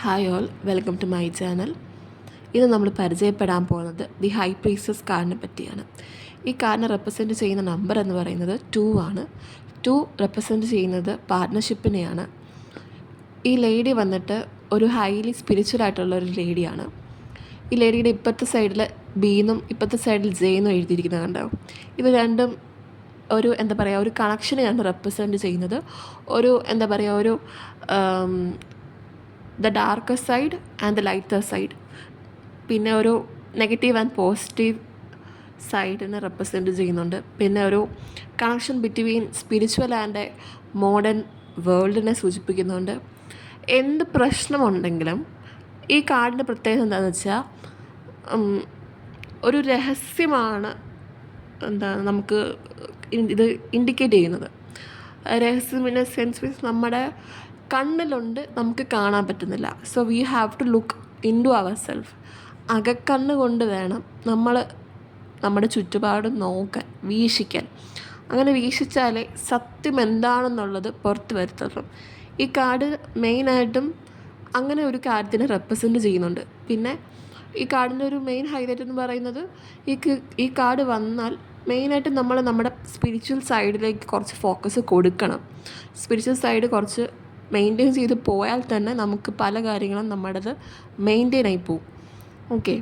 Hi all, welcome to my channel. ഇന്ന് നമ്മൾ പരിചയപ്പെടാൻ പോകുന്നത് ദി ഹൈ പ്രീസ്റ്റസ് കാർഡിനെ പറ്റിയാണ്. ഈ കാർഡിനെ റെപ്രസെൻറ്റ് ചെയ്യുന്ന നമ്പർ എന്ന് പറയുന്നത് 2 ആണ്. 2 റെപ്രസെൻറ്റ് ചെയ്യുന്നത് പാർട്ട്ണർഷിപ്പിനെയാണ്. ഈ ലേഡി വന്നിട്ട് ഒരു ഹൈലി സ്പിരിച്വൽ ആയിട്ടുള്ള ഒരു ലേഡിയാണ്. ഈ ലേഡിയുടെ ഇപ്പോഴത്തെ സൈഡിൽ ബീന്നും ഇപ്പോഴത്തെ സൈഡിൽ ജെന്നും എഴുതിയിരിക്കുന്നത് കണ്ടോ. ഇത് രണ്ടും ഒരു ഒരു കണക്ഷനെയാണ് റെപ്രസെൻറ്റ് ചെയ്യുന്നത്. ഒരു the darker side and the lighter side, പിന്നെ ഒരു നെഗറ്റീവ് ആൻഡ് പോസിറ്റീവ് സൈഡിനെ റെപ്രസെൻറ്റ് ചെയ്യുന്നുണ്ട്. പിന്നെ ഒരു connection between spiritual and modern വേൾഡിനെ സൂചിപ്പിക്കുന്നുണ്ട്. എന്ത് പ്രശ്നമുണ്ടെങ്കിലും ഈ കാർഡിൻ്റെ പ്രത്യേകത എന്താണെന്ന് വെച്ചാൽ ഒരു രഹസ്യമാണ് നമുക്ക് ഇത് ഇൻഡിക്കേറ്റ് ചെയ്യുന്നത്. രഹസ്യം ഇൻ എ സെൻസ് മീൻസ് നമ്മുടെ കണ്ണിലുണ്ട്, നമുക്ക് കാണാൻ പറ്റുന്നില്ല. So we have to look into our self. അകക്കണ്ണ് കൊണ്ട് വേണം നമ്മൾ നമ്മുടെ ചുറ്റുപാടും നോക്കാൻ, വീക്ഷിക്കാൻ. അങ്ങനെ വീക്ഷിച്ചാലേ സത്യം എന്താണെന്നുള്ളത് പുറത്ത് വരുത്തുള്ളൂ. ഈ കാർഡ് മെയിനായിട്ടും അങ്ങനെ ഒരു കാര്യത്തിനെ റെപ്രസെൻറ്റ് ചെയ്യുന്നുണ്ട്. പിന്നെ ഈ കാർഡിൻ്റെ ഒരു മെയിൻ ഹൈലൈറ്റ് എന്ന് പറയുന്നത് ഈ കാർഡ് വന്നാൽ മെയിനായിട്ട് നമ്മൾ നമ്മുടെ സ്പിരിച്വൽ സൈഡിലേക്ക് കുറച്ച് ഫോക്കസ് കൊടുക്കണം. സ്പിരിച്വൽ സൈഡ് കുറച്ച് മെയിൻറ്റെയിൻ ചെയ്ത് പോയാൽ തന്നെ നമുക്ക് പല കാര്യങ്ങളും നമ്മുടേത് മെയിൻറ്റെയിൻ ആയി പോകും. ഓക്കെ.